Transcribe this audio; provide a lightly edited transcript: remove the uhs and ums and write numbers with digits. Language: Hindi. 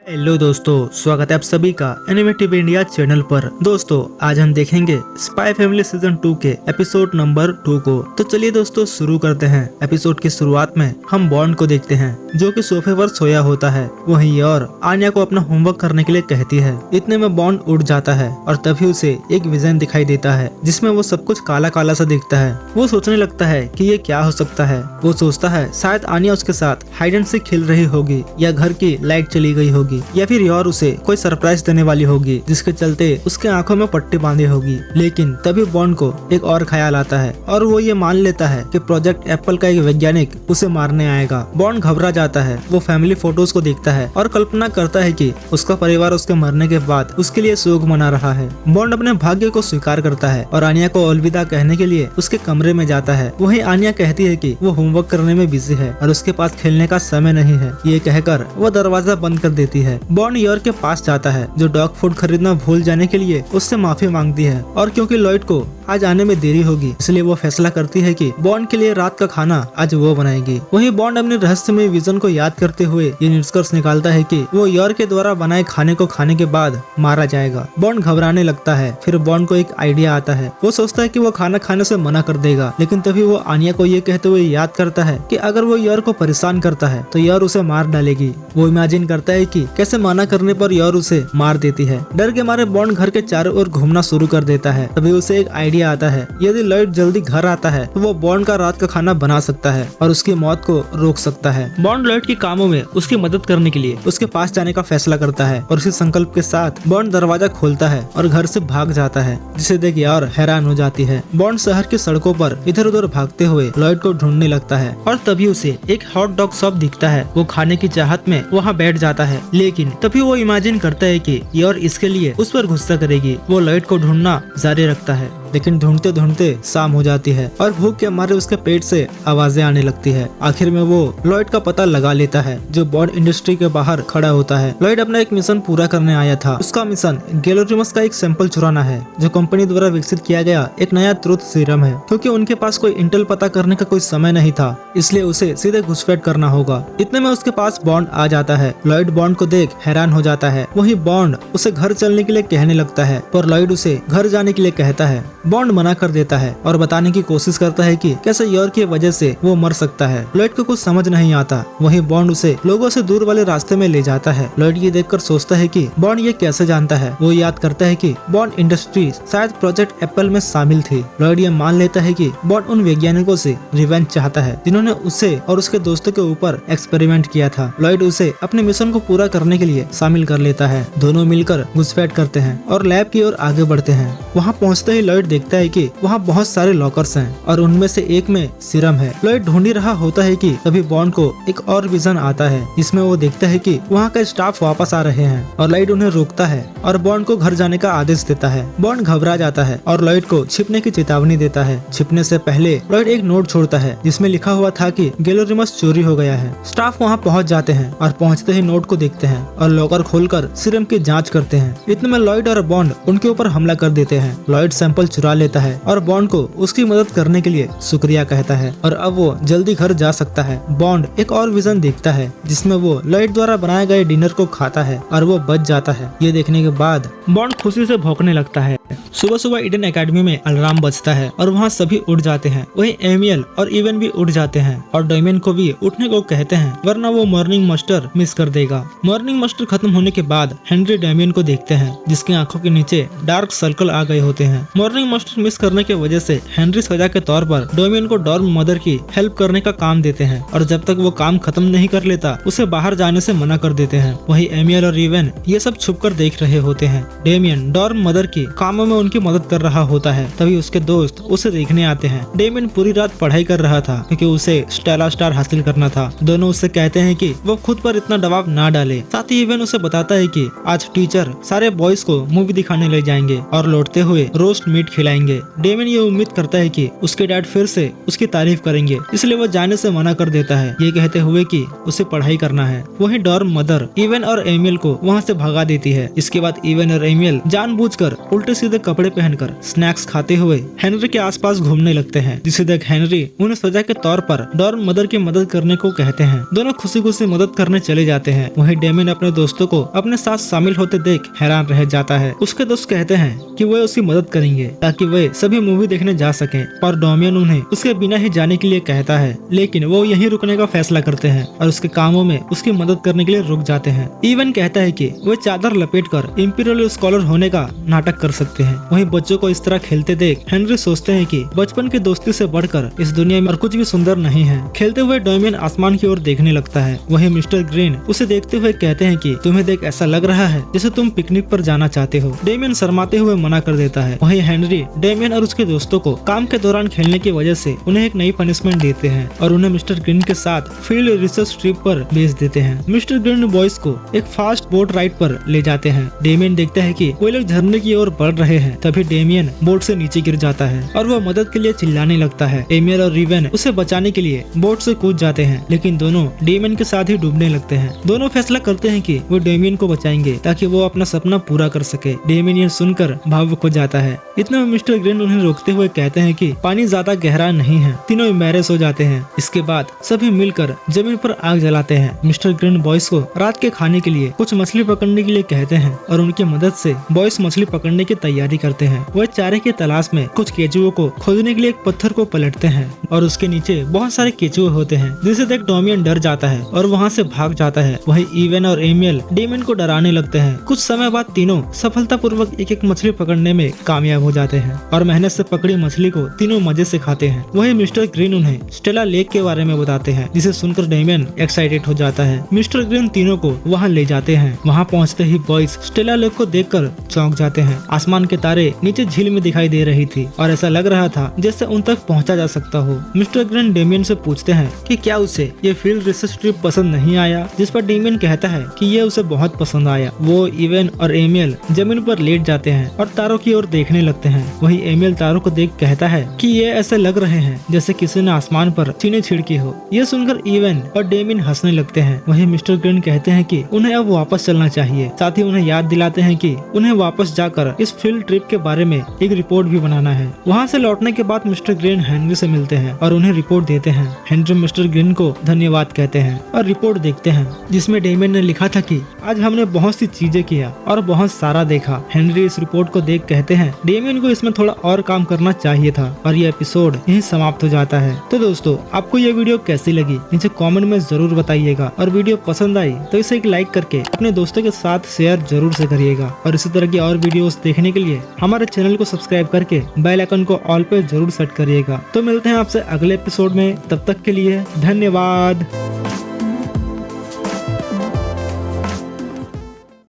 हेलो दोस्तों, स्वागत है आप सभी का एनिमेटिव इंडिया चैनल पर। दोस्तों आज हम देखेंगे स्पाई फैमिली सीजन 2 के एपिसोड नंबर 2 को। तो चलिए दोस्तों शुरू करते हैं। एपिसोड की शुरुआत में हम बॉन्ड को देखते हैं जो कि सोफे पर सोया होता है। वहीं और आन्या को अपना होमवर्क करने के लिए कहती है। इतने में बॉन्ड उठ जाता है और तभी उसे एक विजन दिखाई देता है जिसमें वो सब कुछ काला काला सा दिखता है। वो सोचने लगता है कि ये क्या हो सकता है। वो सोचता है शायद आन्या उसके साथ हाइड एंड सीक खेल रही होगी या घर की लाइट चली गई होगी या फिर यार उसे कोई सरप्राइज देने वाली होगी जिसके चलते उसके आंखों में पट्टी बांधी होगी। लेकिन तभी बॉन्ड को एक और ख्याल आता है और वो ये मान लेता है कि प्रोजेक्ट एप्पल का एक वैज्ञानिक उसे मारने आएगा। बॉन्ड घबरा जाता है। वो फैमिली फोटोज को देखता है और कल्पना करता है कि उसका परिवार उसके मरने के बाद उसके लिए शोक मना रहा है। बॉन्ड अपने भाग्य को स्वीकार करता है और आन्या को अलविदा कहने के लिए उसके कमरे में जाता है। वहीं आन्या कहती है कि वो होमवर्क करने में बिजी है और उसके पास खेलने का समय नहीं है। ये कहकर वो दरवाजा बंद कर देती है। बॉन्ड योर के पास जाता है जो डॉग फूड खरीदना भूल जाने के लिए उससे माफी मांगती है और क्योंकि लॉयड को आज आने में देरी होगी इसलिए वो फैसला करती है कि बॉन्ड के लिए रात का खाना आज वो बनाएगी। वहीं बॉन्ड अपने रहस्यमय विजन को याद करते हुए ये निष्कर्ष निकालता है कि वो योर के द्वारा बनाए खाने को खाने के बाद मारा जाएगा। बॉन्ड घबराने लगता है। फिर बॉन्ड को एक आइडिया आता है। वो सोचता है कि वो खाना खाने से मना कर देगा, लेकिन तभी वो आन्या को ये कहते हुए याद करता है कि अगर वो योर को परेशान करता है तो योर उसे मार डालेगी। वो इमेजिन करता है कि कैसे मना करने पर योर उसे मार देती है। डर के मारे बॉन्ड घर के चारों ओर घूमना शुरू कर देता है। तभी उसे एक आइडिया आता है। यदि लॉयड जल्दी घर आता है तो वो बॉन्ड का रात का खाना बना सकता है और उसकी मौत को रोक सकता है। बॉन्ड लॉयड के कामों में उसकी मदद करने के लिए उसके पास जाने का फैसला करता है और इसी संकल्प के साथ बॉन्ड दरवाजा खोलता है और घर से भाग जाता है, जिसे देख यार हैरान हो जाती है। बॉन्ड शहर की सड़कों पर इधर उधर भागते हुए लॉयड को ढूंढने लगता है और तभी उसे एक हॉट डॉग शॉप दिखता है। वो खाने की चाहत में वहाँ बैठ जाता है, लेकिन तभी वो इमेजिन करता है कि यार इसके लिए उस पर गुस्सा करेगी। वो लॉयड को ढूंढना जारी रखता है, लेकिन ढूंढते ढूंढते शाम हो जाती है और भूख के मारे उसके पेट से आवाजें आने लगती है। आखिर में वो लॉयड का पता लगा लेता है जो बॉन्ड इंडस्ट्री के बाहर खड़ा होता है। लॉयड अपना एक मिशन पूरा करने आया था। उसका मिशन गैलोरिमस का एक सैंपल चुराना है जो कंपनी द्वारा विकसित किया गया एक नया ट्रुथ सीरम है। क्योंकि उनके पास कोई इंटेल पता करने का कोई समय नहीं था, इसलिए उसे सीधे घुसपैठ करना होगा। इतने में उसके पास बॉन्ड आ जाता है। लॉयड बॉन्ड को देख हैरान हो जाता है। वही बॉन्ड उसे घर चलने के लिए कहने लगता है, पर लॉयड उसे घर जाने के लिए कहता है। बॉन्ड मना कर देता है और बताने की कोशिश करता है कि कैसे योर की वजह से वो मर सकता है। लॉयड को कुछ समझ नहीं आता। वहीं बॉन्ड उसे लोगों से दूर वाले रास्ते में ले जाता है। लॉयड ये देखकर सोचता है कि बॉन्ड ये कैसे जानता है। वो याद करता है कि बॉन्ड इंडस्ट्रीज शायद प्रोजेक्ट एप्पल में शामिल थी। लॉयड ये मान लेता है कि बॉन्ड उन वैज्ञानिकों से रिवेंज चाहता है जिन्होंने उसे और उसके दोस्तों के ऊपर एक्सपेरिमेंट किया था। लॉयड उसे अपने मिशन को पूरा करने के लिए शामिल कर लेता है। दोनों मिलकर घुसपैठ करते हैं और लैब की ओर आगे बढ़ते हैं। वहाँ पहुँचते ही लॉयड देखता है कि वहाँ बहुत सारे लॉकर्स हैं और उनमें से एक में सीरम है। लॉयड ढूंढ ही रहा होता है कि तभी बॉन्ड को एक और विजन आता है जिसमें वो देखता है कि वहाँ का स्टाफ वापस आ रहे हैं और लॉयड उन्हें रोकता है और बॉन्ड को घर जाने का आदेश देता है। बॉन्ड घबरा जाता है और लॉयड को छिपने की चेतावनी देता है। छिपने से पहले लॉयड एक नोट छोड़ता है जिसमें लिखा हुआ था कि गैलोरिमस चोरी हो गया है। स्टाफ वहाँ पहुँच जाते हैं और पहुँचते ही नोट को देखते हैं और लॉकर खोलकर सीरम की जाँच करते हैं। इतने में लॉयड और बॉन्ड उनके ऊपर हमला कर देते हैं। लॉयड सैंपल चुरा लेता है और बॉन्ड को उसकी मदद करने के लिए शुक्रिया कहता है और अब वो जल्दी घर जा सकता है। बॉन्ड एक और विजन देखता है जिसमें वो लॉयड द्वारा बनाए गए डिनर को खाता है और वो बच जाता है। ये देखने के बाद बॉन्ड खुशी से भौंकने लगता है। सुबह सुबह ईडन एकेडमी में अलार्म बजता है और वहाँ सभी उठ जाते हैं। वहीं एमियल और इवन भी उठ जाते हैं और डेमियन को भी उठने को कहते हैं वरना वो मॉर्निंग मास्टर मिस कर देगा। मॉर्निंग मास्टर खत्म होने के बाद हेनरी डेमियन को देखते हैं जिसकी आंखों के नीचे डार्क सर्कल आ गए होते हैं। मॉर्निंग मास्टर मिस करने की वजह से हेनरी सजा के तौर पर डेमियन को डॉर्म मदर की हेल्प करने का काम देते हैं और जब तक वो काम खत्म नहीं कर लेता उसे बाहर जाने से मना कर देते हैं। वहीं एमियल और इवन ये सब छुपकर देख रहे होते हैं। डेमियन डॉर्म मदर की कामों में उनकी मदद कर रहा होता है। तभी उसके दोस्त उसे देखने आते हैं। डेमियन पूरी रात पढ़ाई कर रहा था क्योंकि उसे स्टेला स्टार हासिल करना था। दोनों उससे कहते हैं कि वो खुद पर इतना दबाव ना डाले। साथ ही इवन उसे बताता है कि आज टीचर सारे बॉयज को मूवी दिखाने ले जाएंगे और लौटते हुए रोस्ट मीट खिलाएंगे। डेमियन ये उम्मीद करता है कि उसके डैड फिर से उसकी तारीफ करेंगे, इसलिए वो जाने से मना कर देता है, ये कहते हुए कि उसे पढ़ाई करना है। वहीं डॉर्म मदर इवन और एमियल को वहाँ से भगा देती है। इसके बाद इवन और एमियल जानबूझकर उल्टे सीधे कपड़े पहनकर स्नैक्स खाते हुए हेनरी के आसपास घूमने लगते हैं, जिसे देख हेनरी उन्हें सजा के तौर पर डॉर्म मदर की मदद करने को कहते हैं। दोनों खुशी खुशी मदद करने चले जाते हैं। वहीं डेमियन अपने दोस्तों को अपने साथ शामिल होते देख हैरान रह जाता है। उसके दोस्त कहते हैं कि वे उसकी मदद करेंगे ताकि वे सभी मूवी देखने जा सकें, और डोमियन उन्हें उसके बिना ही जाने के लिए कहता है, लेकिन वो यहीं रुकने का फैसला करते हैं और उसके कामों में उसकी मदद करने के लिए रुक जाते हैं। इवन कहता है कि वे चादर लपेटकर इंपीरियल स्कॉलर होने का नाटक कर सकते हैं। वहीं बच्चों को इस तरह खेलते देख हेनरी सोचते हैं कि बचपन की दोस्ती से बढ़कर इस दुनिया में और कुछ भी सुंदर नहीं है। खेलते हुए डोमियन आसमान की ओर देखने लगता है। वहीं मिस्टर ग्रीन उसे देखते हुए कहते हैं कि तुम्हें देख ऐसा लग रहा है जैसे तुम पिकनिक पर जाना चाहते हो। डेमियन शर्माते हुए मना कर देता है। वहीं हेनरी डेमियन और उसके दोस्तों को काम के दौरान खेलने की वजह से उन्हें एक नई पनिशमेंट देते हैं और उन्हें मिस्टर ग्रीन के साथ फील्ड रिसर्च ट्रिप पर भेज देते हैं। मिस्टर ग्रीन बॉयज को एक फास्ट बोट राइड पर ले जाते हैं। डेमियन देखता है कि वो लोग झरने की ओर बढ़ रहे हैं, तभी डेमियन बोट से नीचे गिर जाता है और वो मदद के लिए चिल्लाने लगता है। एमियल और रिवन उसे बचाने के लिए बोट से कूद जाते हैं, लेकिन दोनों डेमियन के साथ ही डूबने लगते हैं। दोनों फैसला करते हैं कि वो डेमियन को बचाएंगे ताकि वो अपना सपना पूरा कर सके। डेमियन ये सुनकर भावुक हो जाता है। इतने में मिस्टर ग्रीन उन्हें रोकते हुए कहते हैं कि पानी ज्यादा गहरा नहीं है। तीनों एम्बैरेस हो जाते हैं। इसके बाद सभी मिलकर जमीन पर आग जलाते हैं। मिस्टर ग्रीन बॉयज को रात के खाने के लिए कुछ मछली पकड़ने के लिए कहते हैं और उनकी मदद से बॉयज मछली पकड़ने की तैयारी करते हैं। वह चारे की तलाश में कुछ केचुओं को खोजने के लिए एक पत्थर को पलटते हैं और उसके नीचे बहुत सारे केचुए होते हैं, जिसे देख डोमियन डर जाता है और वहाँ से भाग जाता है। वही इवन और एमियल डेमियन को डराने लगते हैं। कुछ समय बाद तीनों सफलतापूर्वक एक एक मछली पकड़ने में कामयाब हो जाते हैं और मेहनत से पकड़ी मछली को तीनों मजे से खाते हैं। वही मिस्टर ग्रीन उन्हें स्टेला लेक के बारे में बताते हैं, जिसे सुनकर डेमियन एक्साइटेड हो जाता है। मिस्टर ग्रीन तीनों को वहाँ ले जाते हैं। वहाँ पहुँचते ही बॉयज स्टेला लेक को देखकर चौंक जाते हैं। आसमान के तारे नीचे झील में दिखाई दे रही थी और ऐसा लग रहा था जैसे उन तक पहुँचा जा सकता हो। मिस्टर ग्रीन डेमियन से पूछते हैं कि क्या उसे ये फील्ड रिसर्च ट्रिप पसंद नहीं आया, जिस पर डेमियन कहता है कि ये उसे बहुत पसंद आया। वो इवन और एमियल जमीन पर लेट जाते हैं और तारों की ओर देखने लगते हैं। वही एमियल तारों को देख कहता है कि ये ऐसे लग रहे हैं जैसे किसी ने आसमान पर चीनी छिड़की हो। ये सुनकर इवन और डेमियन हंसने लगते हैं। वही मिस्टर ग्रीन कहते हैं कि उन्हें अब वापस चलना चाहिए। साथ ही उन्हें याद दिलाते हैं कि उन्हें वापस जाकर इस फील्ड ट्रिप के बारे में एक रिपोर्ट भी बनाना है। वहाँ से लौटने के बाद मिस्टर ग्रीन हेनरी से मिलते हैं और उन्हें रिपोर्ट देते हैं। हेनरी मिस्टर ग्रीन को धन्यवाद कहते हैं और रिपोर्ट देखते हैं, जिसमें डेमियन ने लिखा था कि आज हमने बहुत सी चीजें किया और बहुत सारा देखा। हेनरी इस रिपोर्ट को देख कहते हैं डेमियन को इसमें थोड़ा और काम करना चाहिए था और ये एपिसोड यहीं समाप्त हो जाता है। तो दोस्तों, आपको ये वीडियो कैसी लगी नीचे कमेंट में जरूर बताइएगा और वीडियो पसंद आई तो इसे एक लाइक करके अपने दोस्तों के साथ शेयर जरूर से करिएगा और इसी तरह की और वीडियोस देखने के लिए हमारे चैनल को सब्सक्राइब करके बेल आइकन को ऑल पे जरूर सेट करिएगा। तो मिलते हैं आपसे अगले एपिसोड में, तब तक के लिए धन्यवाद।